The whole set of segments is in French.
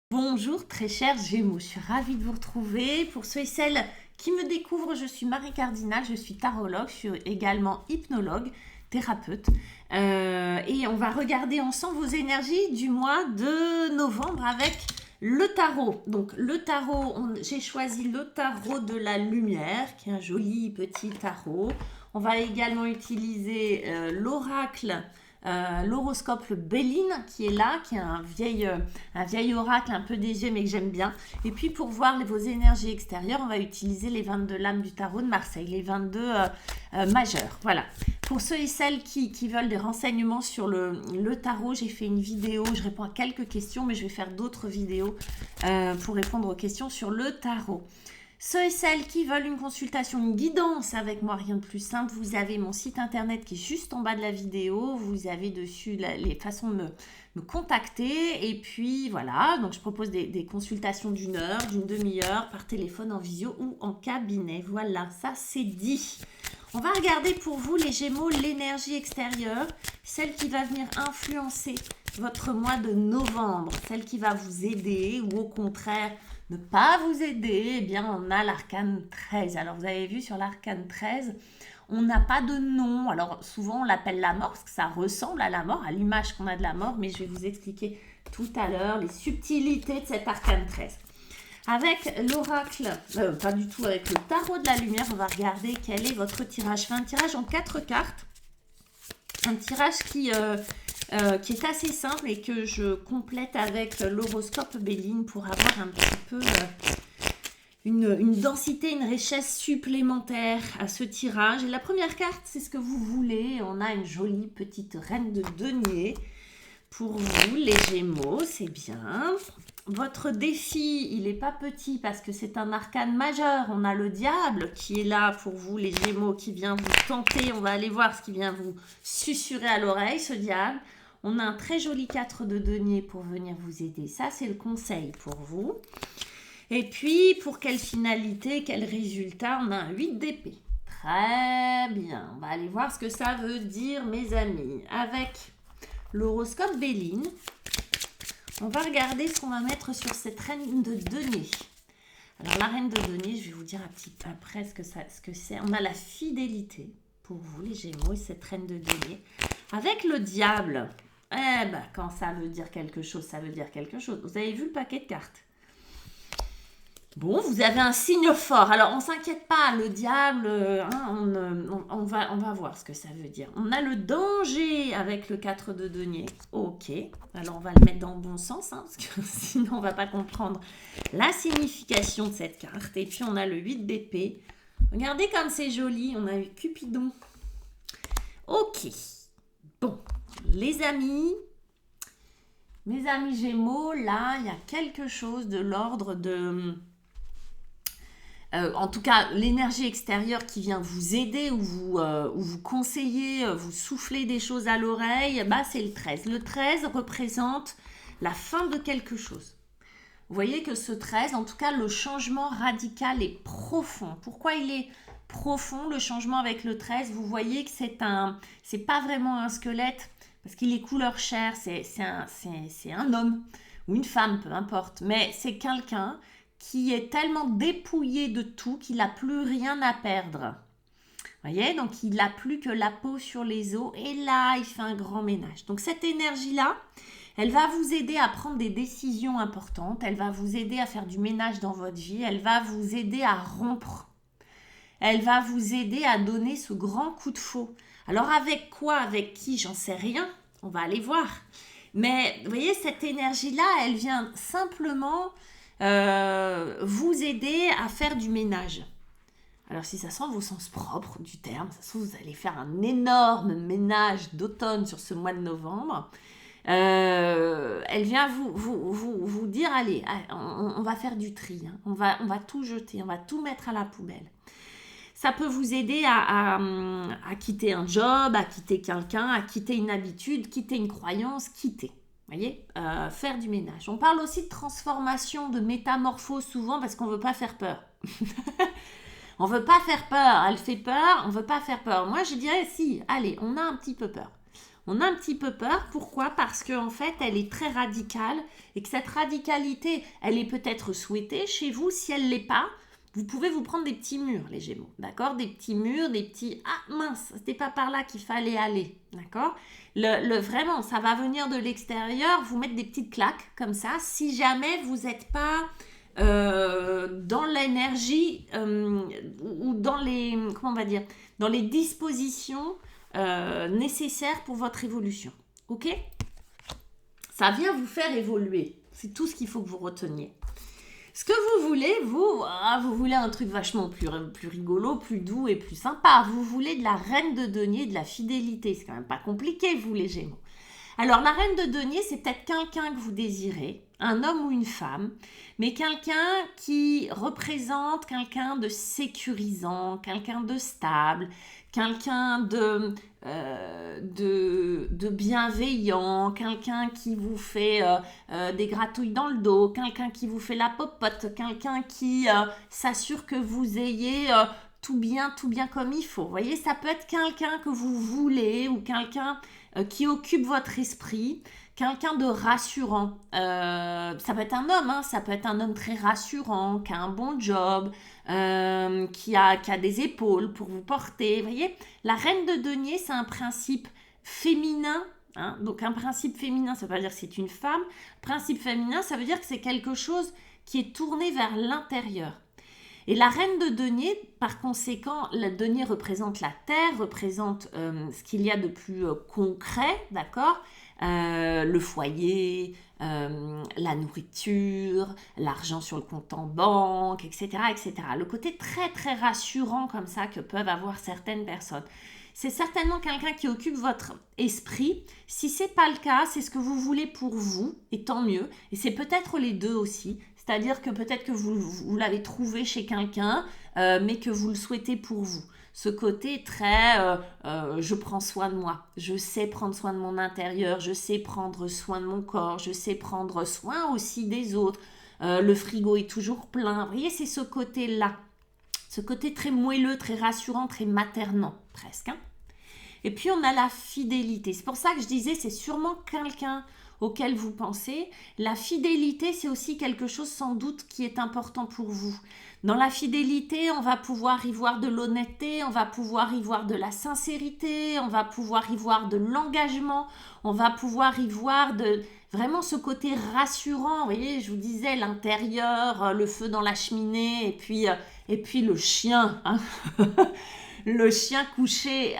Bonjour très chers Gémeaux, je suis ravie de vous retrouver. Pour ceux et celles qui me découvrent, je suis Marie Cardinal, je suis tarologue, je suis également hypnologue, thérapeute. Et on va regarder ensemble vos énergies du mois de novembre avec le tarot. Donc le tarot, j'ai choisi le tarot de la lumière, qui est un joli petit tarot. On va également utiliser l'oracle. L'horoscope le Béline qui est là, qui est un vieil oracle un peu désuet mais que j'aime bien. Et puis pour voir vos énergies extérieures, on va utiliser les 22 lames du tarot de Marseille, les 22 majeurs. Voilà. Pour ceux et celles qui veulent des renseignements sur le tarot, j'ai fait une vidéo, je réponds à quelques questions, mais je vais faire d'autres vidéos pour répondre aux questions sur le tarot. Ceux et celles qui veulent une consultation, une guidance avec moi, rien de plus simple, vous avez mon site internet qui est juste en bas de la vidéo, vous avez dessus les façons de me contacter, et puis voilà, donc je propose des consultations d'une heure, d'une demi-heure, par téléphone, en visio ou en cabinet. Voilà, ça c'est dit. On va regarder pour vous les Gémeaux l'énergie extérieure, celle qui va venir influencer votre mois de novembre, celle qui va vous aider ou au contraire ne pas vous aider. Eh bien on a l'arcane 13. Alors vous avez vu sur l'arcane 13, on n'a pas de nom. Alors souvent on l'appelle la mort parce que ça ressemble à la mort, à l'image qu'on a de la mort, mais je vais vous expliquer tout à l'heure les subtilités de cet arcane 13. Avec l'oracle, pas du tout, avec le tarot de la lumière, on va regarder quel est votre tirage. Je fais un tirage en 4 cartes. Un tirage qui est assez simple et que je complète avec l'horoscope Béline pour avoir un petit peu une densité, une richesse supplémentaire à ce tirage. Et la première carte, c'est ce que vous voulez. On a une jolie petite reine de denier. Pour vous, les Gémeaux, c'est bien. Votre défi, il n'est pas petit parce que c'est un arcane majeur. On a le diable qui est là pour vous, les Gémeaux, qui vient vous tenter. On va aller voir ce qui vient vous susurrer à l'oreille, ce diable. On a un très joli 4 de denier pour venir vous aider. Ça, c'est le conseil pour vous. Et puis, pour quelle finalité, quel résultat? On a un 8 d'épée. Très bien. On va aller voir ce que ça veut dire, mes amis. Avec l'horoscope Béline, on va regarder ce qu'on va mettre sur cette reine de denier. Alors, la reine de denier, je vais vous dire un petit peu après ce que c'est. On a la fidélité pour vous, les Gémeaux, et cette reine de denier. Avec le diable, quand ça veut dire quelque chose, ça veut dire quelque chose. Vous avez vu le paquet de cartes? Bon, vous avez un signe fort. Alors, on ne s'inquiète pas, le diable, on va voir ce que ça veut dire. On a le danger avec le 4 de denier. Ok, alors on va le mettre dans le bon sens, parce que sinon on ne va pas comprendre la signification de cette carte. Et puis, on a le 8 d'épée. Regardez comme c'est joli, on a eu Cupidon. Ok, bon, les amis... Mes amis Gémeaux, là, il y a quelque chose de l'ordre de... en tout cas, l'énergie extérieure qui vient vous aider ou vous conseiller, vous souffler des choses à l'oreille, c'est le 13. Le 13 représente la fin de quelque chose. Vous voyez que ce 13, en tout cas, le changement radical est profond. Pourquoi il est profond, le changement avec le 13? Vous voyez que c'est pas vraiment un squelette, parce qu'il est couleur chair, c'est un homme ou une femme, peu importe. Mais c'est quelqu'un qui est tellement dépouillé de tout qu'il n'a plus rien à perdre. Vous voyez, donc il n'a plus que la peau sur les os. Et là, il fait un grand ménage. Donc cette énergie-là, elle va vous aider à prendre des décisions importantes. Elle va vous aider à faire du ménage dans votre vie. Elle va vous aider à rompre. Elle va vous aider à donner ce grand coup de faux. Alors avec quoi, avec qui, j'en sais rien. On va aller voir. Mais vous voyez, cette énergie-là, elle vient simplement vous aider à faire du ménage. Alors si ça sent au sens propre du terme, ça se trouve, vous allez faire un énorme ménage d'automne sur ce mois de novembre. Elle vient vous dire, allez, on va faire du tri, on va tout jeter, on va tout mettre à la poubelle. Ça peut vous aider à quitter un job, à quitter quelqu'un, à quitter une habitude, quitter une croyance, quitter. Vous voyez, faire du ménage. On parle aussi de transformation, de métamorphose souvent parce qu'on ne veut pas faire peur. On ne veut pas faire peur. Elle fait peur, on ne veut pas faire peur. Moi, je dirais si, allez, on a un petit peu peur. On a un petit peu peur. Pourquoi? Parce qu'en fait, elle est très radicale et que cette radicalité, elle est peut-être souhaitée chez vous. Si elle ne l'est pas, vous pouvez vous prendre des petits murs, les Gémeaux, d'accord? Des petits murs, des petits... Ah mince, c'était pas par là qu'il fallait aller, d'accord? Vraiment, ça va venir de l'extérieur, vous mettre des petites claques comme ça, si jamais vous n'êtes pas dans l'énergie ou dans les... Comment on va dire? Dans les dispositions nécessaires pour votre évolution, ok? Ça vient vous faire évoluer, c'est tout ce qu'il faut que vous reteniez. Ce que vous voulez, vous voulez un truc vachement plus rigolo, plus doux et plus sympa. Vous voulez de la reine de denier, de la fidélité. C'est quand même pas compliqué, vous les Gémeaux. Alors, la reine de denier, c'est peut-être quelqu'un que vous désirez, un homme ou une femme, mais quelqu'un qui représente quelqu'un de sécurisant, quelqu'un de stable, quelqu'un de bienveillant, quelqu'un qui vous fait des gratouilles dans le dos, quelqu'un qui vous fait la popote, quelqu'un qui s'assure que vous ayez tout bien comme il faut. Vous voyez, ça peut être quelqu'un que vous voulez ou quelqu'un qui occupe votre esprit, quelqu'un de rassurant. Ça peut être un homme, hein, ça peut être un homme très rassurant, qui a un bon job, qui a des épaules pour vous porter. Vous voyez, la reine de denier, c'est un principe féminin. Hein, donc un principe féminin, ça veut pas dire que c'est une femme. Principe féminin, ça veut dire que c'est quelque chose qui est tourné vers l'intérieur. Et la reine de denier, par conséquent, le denier représente la terre, représente ce qu'il y a de plus concret, d'accord? Le foyer, la nourriture, l'argent sur le compte en banque, etc., etc. Le côté très, très rassurant comme ça que peuvent avoir certaines personnes. C'est certainement quelqu'un qui occupe votre esprit. Si ce n'est pas le cas, c'est ce que vous voulez pour vous, et tant mieux. Et c'est peut-être les deux aussi. C'est-à-dire que peut-être que vous l'avez trouvé chez quelqu'un, mais que vous le souhaitez pour vous. Ce côté très je prends soin de moi, je sais prendre soin de mon intérieur, je sais prendre soin de mon corps, je sais prendre soin aussi des autres. Le frigo est toujours plein. Vous voyez, c'est ce côté-là. Ce côté très moelleux, très rassurant, très maternant presque. Hein. Et puis on a la fidélité. C'est pour ça que je disais, c'est sûrement quelqu'un auquel vous pensez. La fidélité, c'est aussi quelque chose sans doute qui est important pour vous. Dans la fidélité, on va pouvoir y voir de l'honnêteté, on va pouvoir y voir de la sincérité, on va pouvoir y voir de l'engagement, on va pouvoir y voir de vraiment ce côté rassurant. Vous voyez, je vous disais, l'intérieur, le feu dans la cheminée, et puis le chien, hein. Le chien couché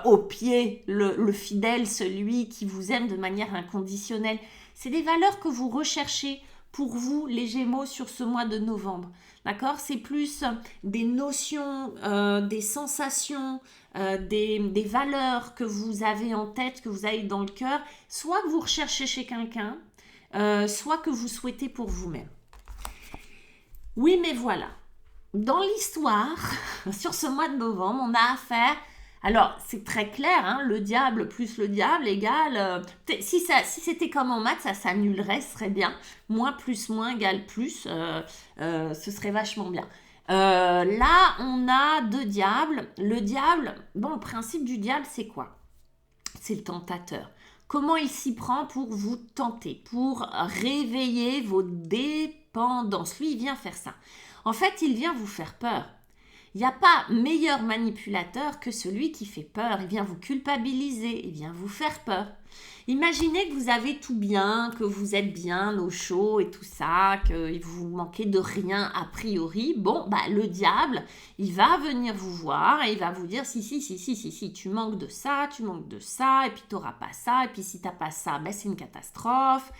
au pied, le fidèle, celui qui vous aime de manière inconditionnelle. C'est des valeurs que vous recherchez pour vous, les Gémeaux, sur ce mois de novembre. D'accord? C'est plus des notions, des sensations, des valeurs que vous avez en tête, que vous avez dans le cœur, soit que vous recherchez chez quelqu'un, soit que vous souhaitez pour vous-même. Oui, mais voilà. Dans l'histoire, sur ce mois de novembre, on a affaire... Alors, c'est très clair, hein, le diable plus le diable égale... si c'était comme en maths, ça s'annulerait, ce serait bien. Moins plus moins égale plus, ce serait vachement bien. Là, on a deux diables. Le diable, bon, le principe du diable, c'est quoi? C'est le tentateur. Comment il s'y prend pour vous tenter, pour réveiller vos dépendances? Lui, il vient faire ça. En fait, il vient vous faire peur. Il n'y a pas meilleur manipulateur que celui qui fait peur. Il vient vous culpabiliser, il vient vous faire peur. Imaginez que vous avez tout bien, que vous êtes bien au chaud et tout ça, que vous manquez de rien a priori. Bon, bah, le diable, il va venir vous voir et il va vous dire si, tu manques de ça, et puis tu n'auras pas ça, et puis si tu n'as pas ça, bah, c'est une catastrophe.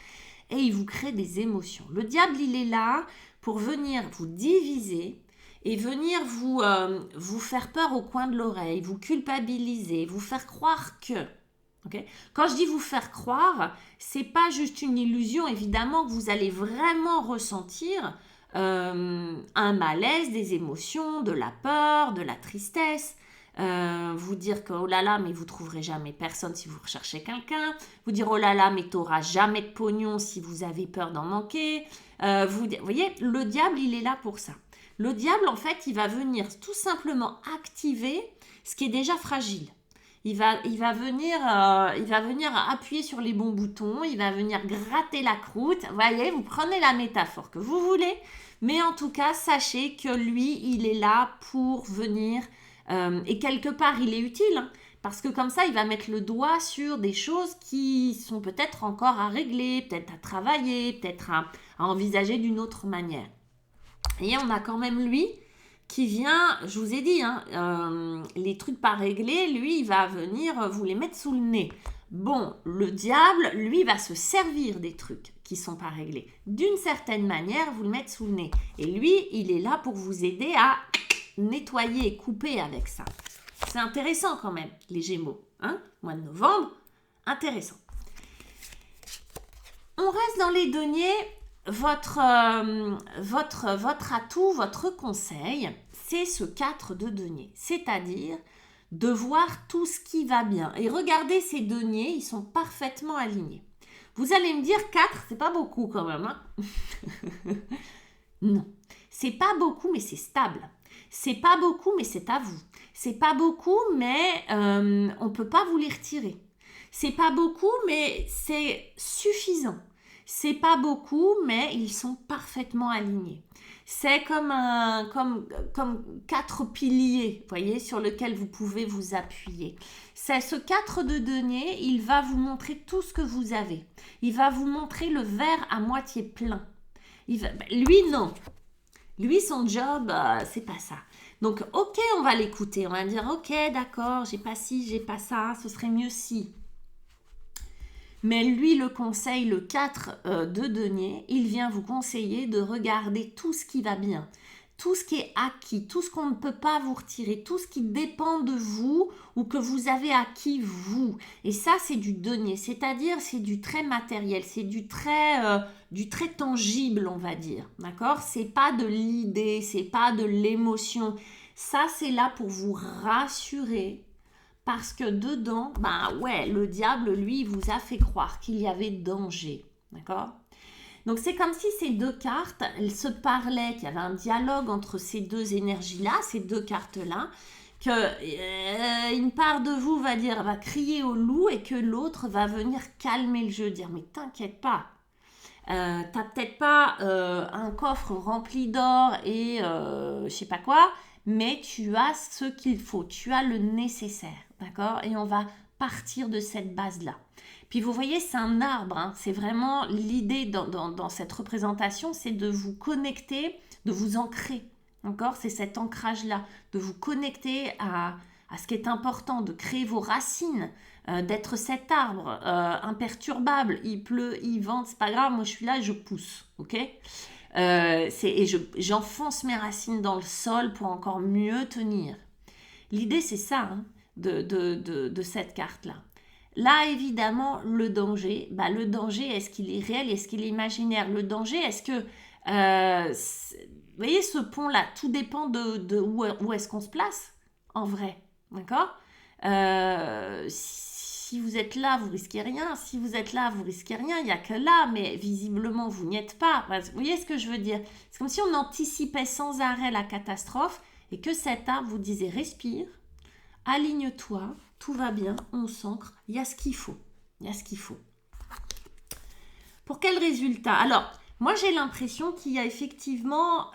Et il vous crée des émotions. Le diable, il est là pour venir vous diviser et venir vous faire peur au coin de l'oreille, vous culpabiliser, vous faire croire que... Okay. Quand je dis vous faire croire, c'est pas juste une illusion, évidemment que vous allez vraiment ressentir un malaise, des émotions, de la peur, de la tristesse, vous dire que oh là là, mais vous trouverez jamais personne si vous recherchez quelqu'un, vous dire oh là là, mais t'auras jamais de pognon si vous avez peur d'en manquer. Vous voyez, le diable, il est là pour ça. Le diable, en fait, il va venir tout simplement activer ce qui est déjà fragile. il va venir appuyer sur les bons boutons, il va venir gratter la croûte. Vous voyez, vous prenez la métaphore que vous voulez, mais en tout cas, sachez que lui, il est là pour venir, et quelque part, il est utile, hein, parce que comme ça, il va mettre le doigt sur des choses qui sont peut-être encore à régler, peut-être à travailler, peut-être à envisager d'une autre manière. Et on a quand même lui qui vient, je vous ai dit, hein, les trucs pas réglés, lui, il va venir vous les mettre sous le nez. Bon, le diable, lui, va se servir des trucs qui sont pas réglés. D'une certaine manière, vous le mettre sous le nez. Et lui, il est là pour vous aider à nettoyer et couper avec ça. C'est intéressant quand même, les Gémeaux. Hein, mois de novembre, intéressant. On reste dans les deniers. Votre atout, votre conseil, c'est ce 4 de denier, c'est-à-dire de voir tout ce qui va bien. Et regardez ces deniers, ils sont parfaitement alignés. Vous allez me dire 4, c'est pas beaucoup quand même. Hein. Non, c'est pas beaucoup, mais c'est stable. C'est pas beaucoup, mais c'est à vous. C'est pas beaucoup, mais on peut pas vous les retirer. C'est pas beaucoup, mais c'est suffisant. C'est pas beaucoup, mais ils sont parfaitement alignés. C'est comme 4 piliers, vous voyez, sur lesquels vous pouvez vous appuyer. C'est ce 4 de denier, il va vous montrer tout ce que vous avez. Il va vous montrer le verre à moitié plein. Lui, non. Lui, son job, c'est pas ça. Donc, ok, on va l'écouter. On va dire, ok, d'accord, j'ai pas ci, j'ai pas ça, ce serait mieux si. Mais lui, le conseil, le 4 de denier, il vient vous conseiller de regarder tout ce qui va bien, tout ce qui est acquis, tout ce qu'on ne peut pas vous retirer, tout ce qui dépend de vous ou que vous avez acquis vous. Et ça, c'est du denier, c'est-à-dire c'est du très matériel, c'est du très tangible, on va dire. D'accord ? C'est pas de l'idée, c'est pas de l'émotion. Ça, c'est là pour vous rassurer. Parce que dedans, le diable, lui, il vous a fait croire qu'il y avait danger. D'accord ? Donc, c'est comme si ces deux cartes, elles se parlaient, qu'il y avait un dialogue entre ces deux énergies-là, ces deux cartes-là, qu'une part de vous va crier au loup et que l'autre va venir calmer le jeu, dire « Mais t'inquiète pas, t'as peut-être pas un coffre rempli d'or et je sais pas quoi, mais tu as ce qu'il faut, tu as le nécessaire. » D'accord ? Et on va partir de cette base-là. Puis vous voyez, c'est un arbre. Hein. C'est vraiment l'idée dans cette représentation, c'est de vous connecter, de vous ancrer. D'accord ? C'est cet ancrage-là, de vous connecter à ce qui est important, de créer vos racines, d'être cet arbre imperturbable. Il pleut, il vente, c'est pas grave, moi je suis là et je pousse. Ok ? J'enfonce mes racines dans le sol pour encore mieux tenir. L'idée, c'est ça, hein, de cette carte-là. Là, évidemment, le danger, le danger, est-ce qu'il est réel, est-ce qu'il est imaginaire ? Le danger, est-ce que... vous voyez, ce pont-là, tout dépend de où est-ce qu'on se place, en vrai. D'accord ? Si vous êtes là, vous risquez rien. Si vous êtes là, vous risquez rien. Il n'y a que là, mais visiblement, vous n'y êtes pas. Vous voyez ce que je veux dire ? C'est comme si on anticipait sans arrêt la catastrophe et que cet arbre vous disait « respire ». Aligne-toi, tout va bien, on s'ancre, il y a ce qu'il faut. Il y a ce qu'il faut. Pour quel résultat ? Alors, moi j'ai l'impression qu'il y a effectivement,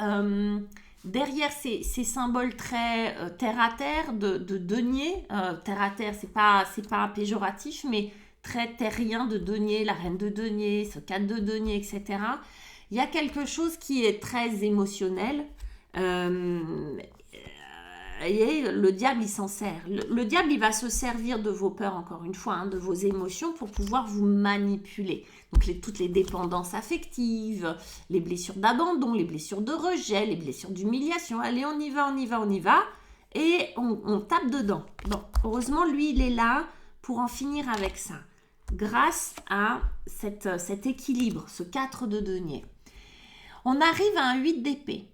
derrière ces symboles très terre-à-terre, de denier, terre-à-terre, c'est pas péjoratif, mais très terrien de denier, la reine de denier, ce 4 de denier, etc. Il y a quelque chose qui est très émotionnel. Et le diable, il s'en sert. Le diable, il va se servir de vos peurs, encore une fois, hein, de vos émotions pour pouvoir vous manipuler. Donc, toutes les dépendances affectives, les blessures d'abandon, les blessures de rejet, les blessures d'humiliation. Allez, on y va. Et on tape dedans. Bon, heureusement, lui, il est là pour en finir avec ça. Grâce à cet équilibre, ce 4 de denier. On arrive à un 8 d'épée.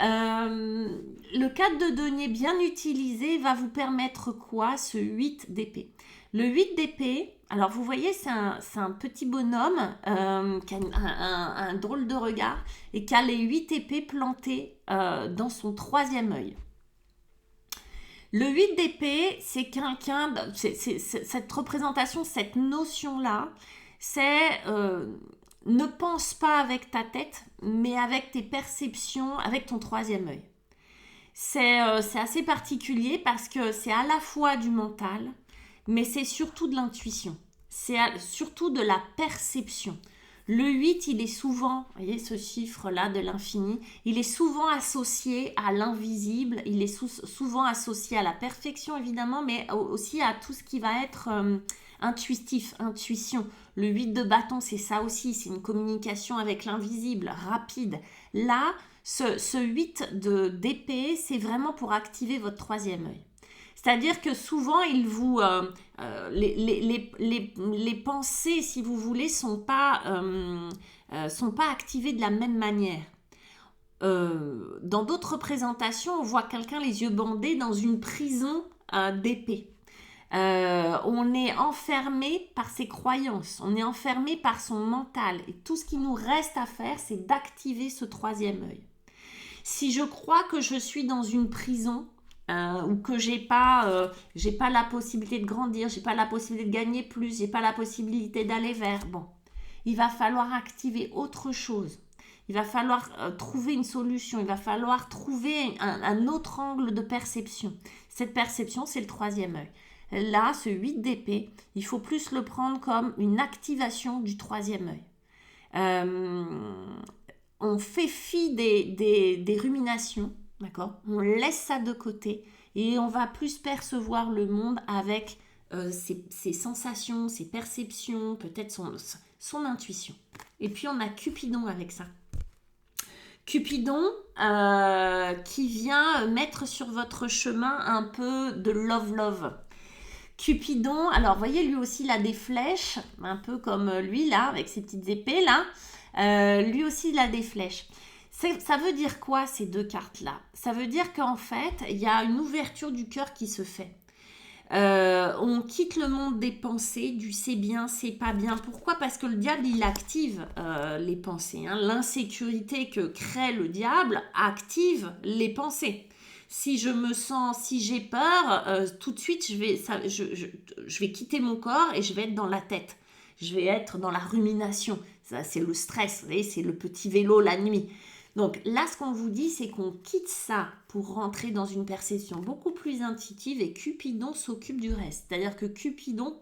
Le 4 de denier bien utilisé va vous permettre quoi, ce 8 d'épée ? Le 8 d'épée, alors vous voyez, c'est un petit bonhomme qui a un drôle de regard et qui a les 8 épées plantées dans son 3e œil. Le 8 d'épée, c'est quelqu'un, cette représentation, cette notion-là, c'est ne pense pas avec ta tête, mais avec tes perceptions, avec ton troisième œil. C'est assez particulier parce que c'est à la fois du mental, mais c'est surtout de l'intuition. C'est surtout de la perception. Le 8, il est souvent, vous voyez ce chiffre-là de l'infini, il est souvent associé à l'invisible, il est souvent associé à la perfection évidemment, mais aussi à tout ce qui va être intuitif, intuition. Le 8 de bâton, c'est ça aussi, c'est une communication avec l'invisible, rapide. Là, ce 8 d'épée, c'est vraiment pour activer votre troisième œil. C'est-à-dire que souvent, les pensées, si vous voulez, sont pas activées de la même manière. Dans d'autres représentations, on voit quelqu'un les yeux bandés dans une prison d'épée. On est enfermé par ses croyances, on est enfermé par son mental. Et tout ce qui nous reste à faire, c'est d'activer ce troisième œil. Si je crois que je suis dans une prison, ou que j'ai pas la possibilité de grandir, j'ai pas la possibilité de gagner plus, j'ai pas la possibilité d'aller vers, bon, il va falloir activer autre chose. Il va falloir trouver une solution, il va falloir trouver un autre angle de perception. Cette perception, c'est le troisième œil. Là, ce 8 d'épée, il faut plus le prendre comme une activation du troisième œil. On fait fi des ruminations, d'accord ? On laisse ça de côté et on va plus percevoir le monde avec ses sensations, ses perceptions, peut-être son intuition. Et puis on a Cupidon avec ça. Cupidon qui vient mettre sur votre chemin un peu de love. Cupidon, alors vous voyez, lui aussi il a des flèches, un peu comme lui là, avec ses petites épées là. Lui aussi il a des flèches. Ça veut dire quoi ces deux cartes-là ? Ça veut dire qu'en fait, il y a une ouverture du cœur qui se fait. On quitte le monde des pensées, du c'est bien, c'est pas bien. Pourquoi ? Parce que le diable, il active les pensées. Hein. L'insécurité que crée le diable active les pensées. Si j'ai peur, tout de suite, je vais quitter mon corps et je vais être dans la tête. Je vais être dans la rumination. Ça, c'est le stress, vous voyez, c'est le petit vélo la nuit. Donc là, ce qu'on vous dit, c'est qu'on quitte ça pour rentrer dans une perception beaucoup plus intuitive et Cupidon s'occupe du reste. C'est-à-dire que Cupidon,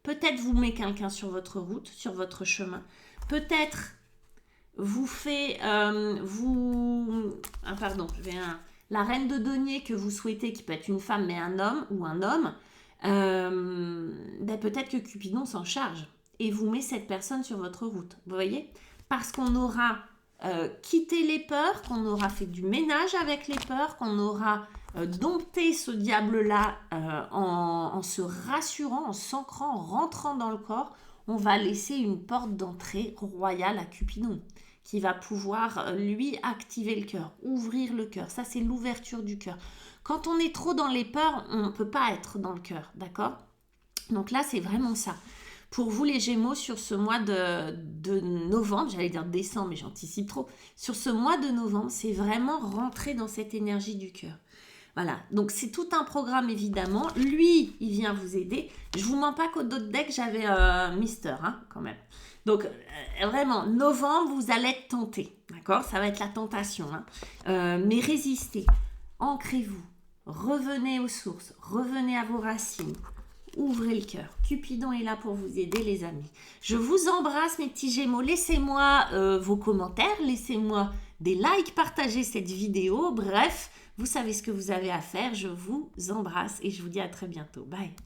peut-être vous met quelqu'un sur votre route, sur votre chemin. Peut-être vous fait... la reine de denier que vous souhaitez, qui peut être une femme mais un homme, ou un homme, peut-être que Cupidon s'en charge et vous met cette personne sur votre route. Vous voyez ? Parce qu'on aura... quitter les peurs, qu'on aura fait du ménage avec les peurs, qu'on aura dompté ce diable-là en se rassurant, en s'ancrant, en rentrant dans le corps, on va laisser une porte d'entrée royale à Cupidon qui va pouvoir, lui, activer le cœur, ouvrir le cœur. Ça, c'est l'ouverture du cœur. Quand on est trop dans les peurs, on ne peut pas être dans le cœur, d'accord ? Donc là, c'est vraiment ça. Pour vous les Gémeaux, sur ce mois de novembre, j'allais dire décembre, mais j'anticipe trop. Sur ce mois de novembre, c'est vraiment rentrer dans cette énergie du cœur. Voilà, donc c'est tout un programme évidemment. Lui, il vient vous aider. Je vous mens pas qu'au dos de deck, j'avais Mister, quand même. Donc vraiment, novembre, vous allez être tenté, d'accord ? Ça va être la tentation, mais résistez, ancrez-vous, revenez aux sources, revenez à vos racines. Ouvrez le cœur. Cupidon est là pour vous aider, les amis. Je vous embrasse, mes petits Gémeaux. Laissez-moi vos commentaires, laissez-moi des likes, partagez cette vidéo. Bref, vous savez ce que vous avez à faire. Je vous embrasse et je vous dis à très bientôt. Bye.